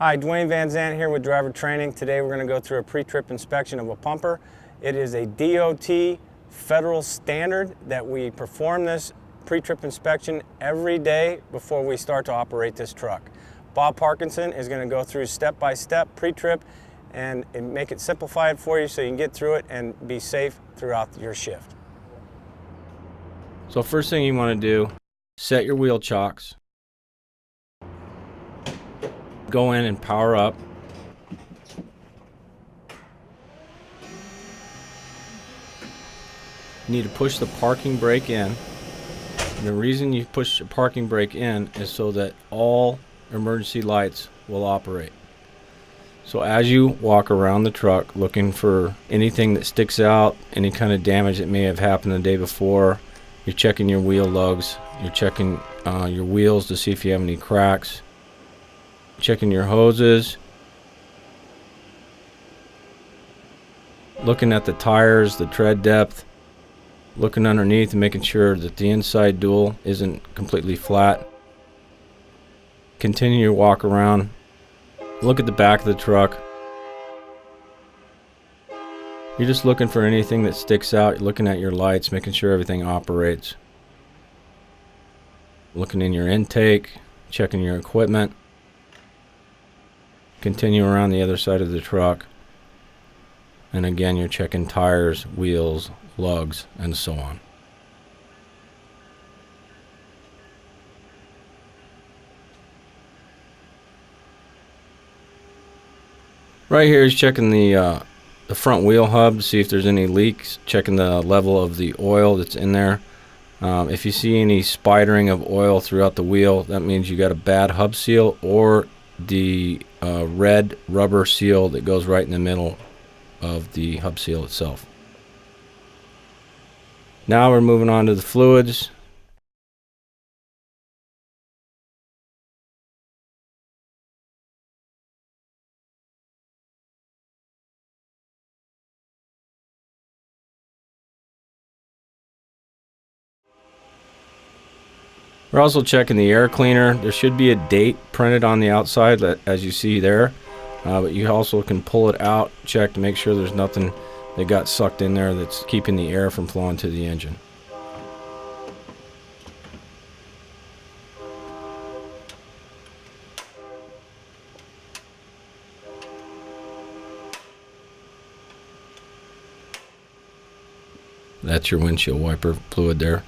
Hi, Dwayne Van Zant here with Driver Training. Today we're going to go through a pre-trip inspection of a pumper. It is a DOT federal standard that we perform this pre-trip inspection every day before we start to operate this truck. Bob Parkinson is going to go through step-by-step pre-trip and make it simplified for you so you can get through it and be safe throughout your shift. So first thing you want to do, set your wheel chocks. Go in and power up. You need to push the parking brake in. And the reason you push the parking brake in is so that all emergency lights will operate. So as you walk around the truck looking for anything that sticks out, any kind of damage that may have happened the day before, you're checking your wheel lugs, you're checking your wheels to see if you have any cracks, checking your hoses, looking at the tires, the tread depth, looking underneath and making sure that the inside dual isn't completely flat. Continue your walk around. Look at the back of the truck. You're just looking for anything that sticks out. You're looking at your lights, making sure everything operates. Looking in your intake, checking your equipment. Continue around the other side of the truck. And again, you're checking tires, wheels, lugs, and so on. Right here is checking the front wheel hub to see if there's any leaks, checking the level of the oil that's in there. If you see any spidering of oil throughout the wheel, that means you got a bad hub seal or the red rubber seal that goes right in the middle of the hub seal itself. Now we're moving on to the fluids. We're also checking the air cleaner. There should be a date printed on the outside, as you see there. But you also can pull it out, check to make sure there's nothing that got sucked in there that's keeping the air from flowing to the engine. That's your windshield wiper fluid there.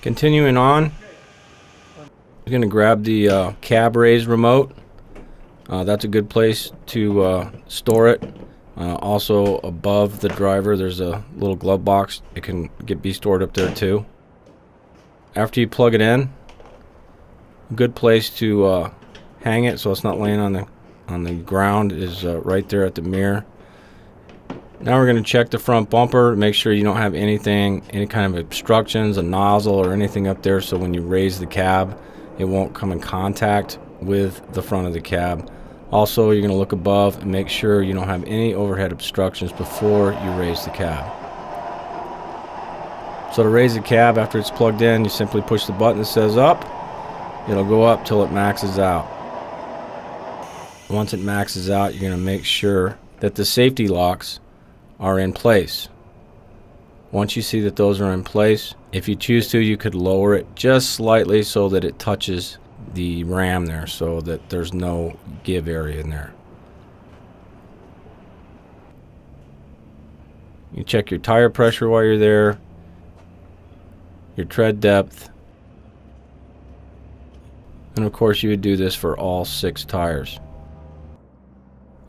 Continuing on, you're going to grab the cab raise remote. That's a good place to store it. Also above the driver there's a little glove box. It can be stored up there too. After you plug it in, a good place to hang it so it's not laying on the ground is right there at the mirror. Now we're going to check the front bumper, make sure you don't have any kind of obstructions, a nozzle or anything up there, so when you raise the cab, it won't come in contact with the front of the cab. Also, you're going to look above and make sure you don't have any overhead obstructions before you raise the cab. So to raise the cab after it's plugged in, you simply push the button that says up. It'll go up till it maxes out. Once it maxes out, you're going to make sure that the safety locks are in place. Once you see that those are in place, if you choose to, you could lower it just slightly so that it touches the ram there, so that there's no give area in there. You check your tire pressure while you're there, your tread depth, and of course you would do this for all 6 tires.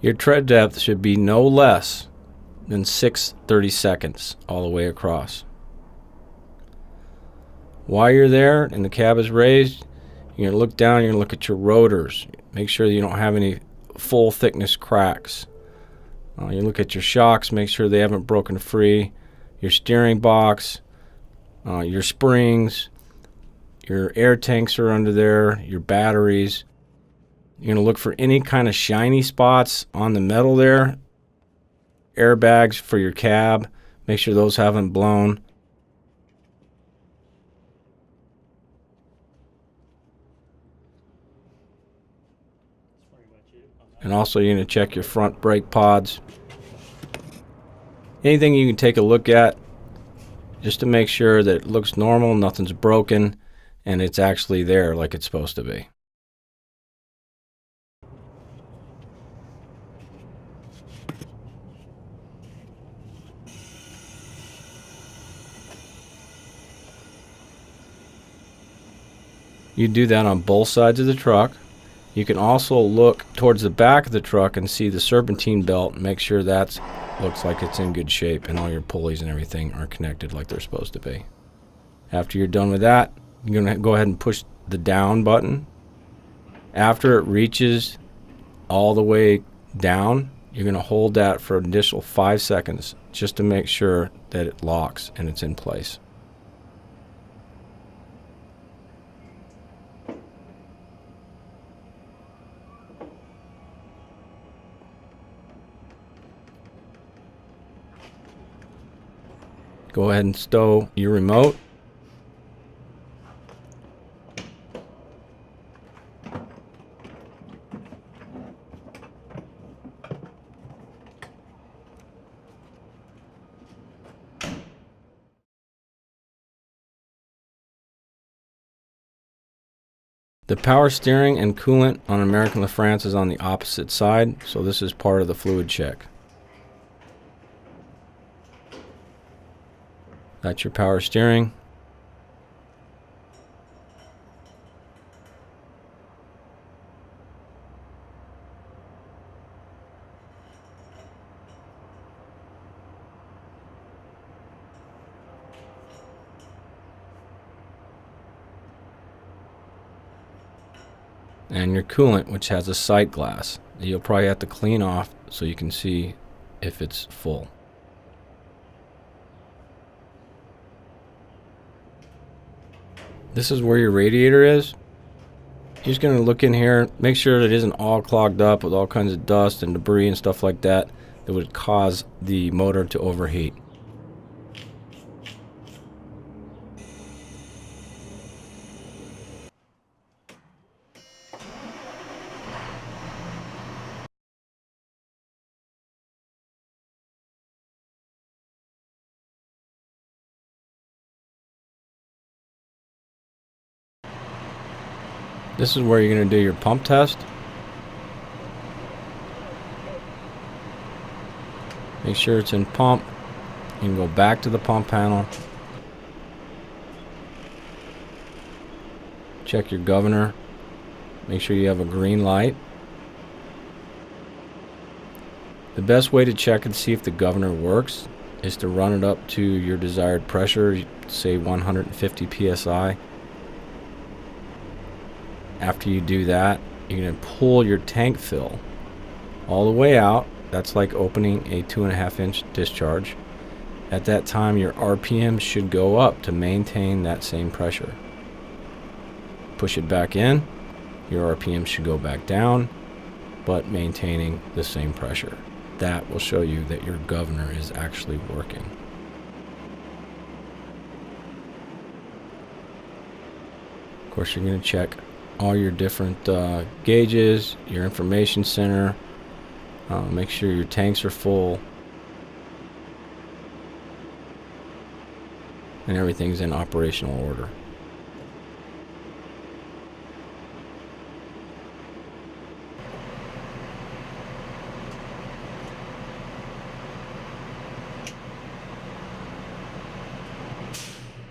Your tread depth should be no less than 6/32 all the way across. While you're there and the cab is raised, you're going to look down, you're going to look at your rotors. Make sure you don't have any full thickness cracks. You look at your shocks, make sure they haven't broken free. your steering box, your springs, your air tanks are under there, your batteries. You're going to look for any kind of shiny spots on the metal there. Airbags for your cab. Make sure those haven't blown. And also you're going to check your front brake pods. Anything you can take a look at just to make sure that it looks normal, nothing's broken, and it's actually there like it's supposed to be. You do that on both sides of the truck. You can also look towards the back of the truck and see the serpentine belt and make sure that looks like it's in good shape and all your pulleys and everything are connected like they're supposed to be. After you're done with that, you're going to go ahead and push the down button. After it reaches all the way down, you're going to hold that for an additional 5 seconds just to make sure that it locks and it's in place. Go ahead and stow your remote. The power steering and coolant on American LaFrance is on the opposite side, so this is part of the fluid check. That's your power steering. And your coolant, which has a sight glass that you'll probably have to clean off so you can see if it's full. This is where your radiator is. You're just going to look in here, make sure that it isn't all clogged up with all kinds of dust and debris and stuff like that that would cause the motor to overheat. This is where you're going to do your pump test. Make sure it's in pump. You can go back to the pump panel. Check your governor. Make sure you have a green light. The best way to check and see if the governor works is to run it up to your desired pressure, say 150 psi. After you do that, you're going to pull your tank fill all the way out. That's like opening a 2.5-inch discharge. At that time, your RPM should go up to maintain that same pressure. Push it back in, your RPM should go back down, but maintaining the same pressure. That will show you that your governor is actually working. Of course, you're going to check all your different gauges, your information center. Make sure your tanks are full and everything's in operational order.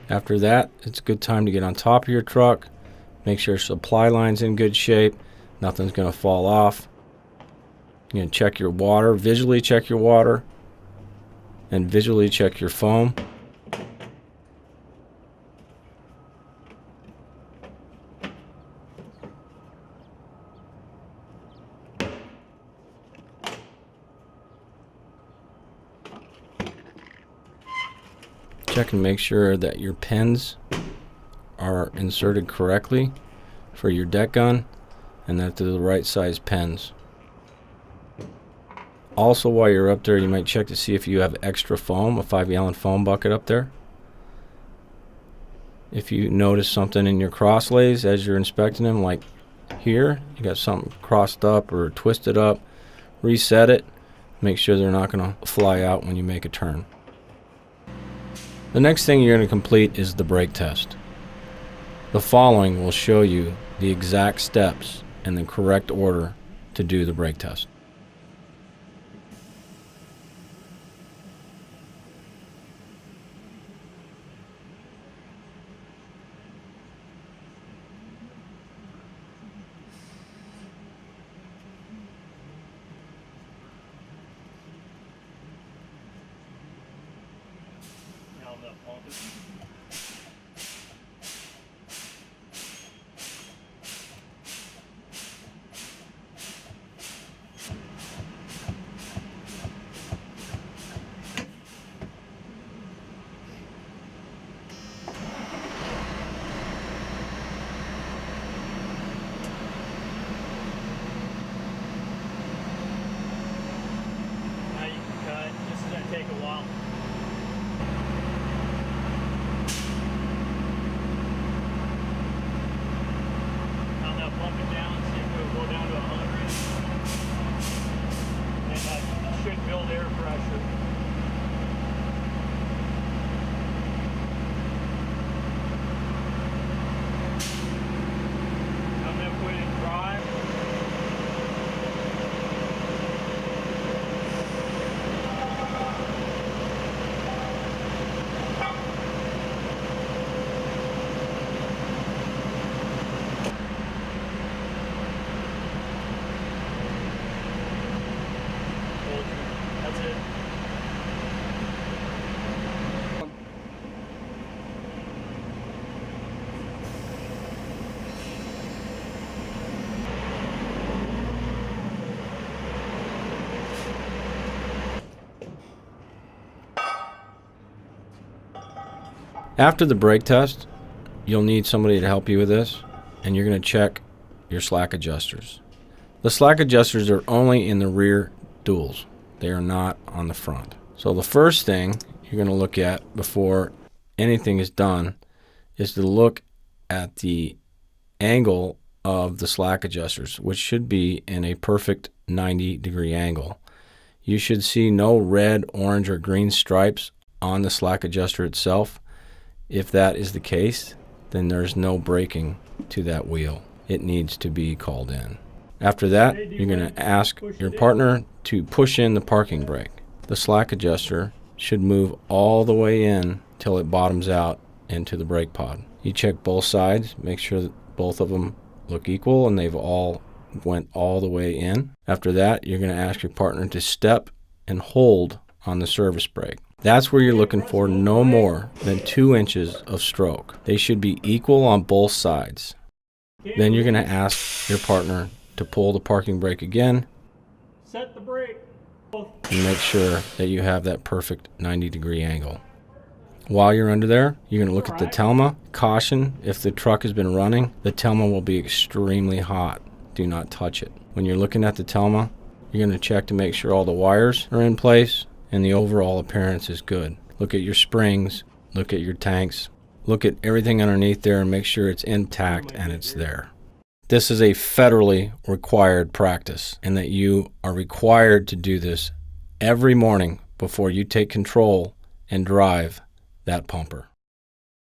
After that, it's a good time to get on top of your truck. Make sure supply line's in good shape. Nothing's going to fall off. You're going to check your water, visually check your water, and visually check your foam. check and make sure that your pins are inserted correctly for your deck gun and that they're the right size pins. Also, while you're up there, you might check to see if you have extra foam, a 5-gallon foam bucket up there. If you notice something in your cross lays as you're inspecting them, like here, you got something crossed up or twisted up, reset it. Make sure they're not going to fly out when you make a turn. The next thing you're going to complete is the brake test. The following will show you the exact steps and the correct order to do the brake test. Take a while. Now they'll pump it down and see if it'll go down to 100. And that should build air pressure. I'm going to put it dry. That's it. After the brake test, you'll need somebody to help you with this, and you're going to check your slack adjusters. The slack adjusters are only in the rear duals. They are not on the front. So the first thing you're going to look at before anything is done is to look at the angle of the slack adjusters, which should be in a perfect 90-degree angle. You should see no red, orange, or green stripes on the slack adjuster itself. If that is the case, then there's no braking to that wheel. It needs to be called in. After that, you're going to ask your partner to push in the parking brake. The slack adjuster should move all the way in till it bottoms out into the brake pod. You check both sides, make sure that both of them look equal and they've all went all the way in. After that, you're going to ask your partner to step and hold on the service brake. That's where you're looking for no more than 2 inches of stroke. They should be equal on both sides. Then you're going to ask your partner to pull the parking brake again. Set the brake. And make sure that you have that perfect 90-degree angle. While you're under there, you're going to look at the Telma. Caution, if the truck has been running, the Telma will be extremely hot. Do not touch it. When you're looking at the Telma, you're going to check to make sure all the wires are in place and the overall appearance is good. Look at your springs, look at your tanks, look at everything underneath there and make sure it's intact and it's there. This is a federally required practice, and that you are required to do this every morning before you take control and drive that pumper.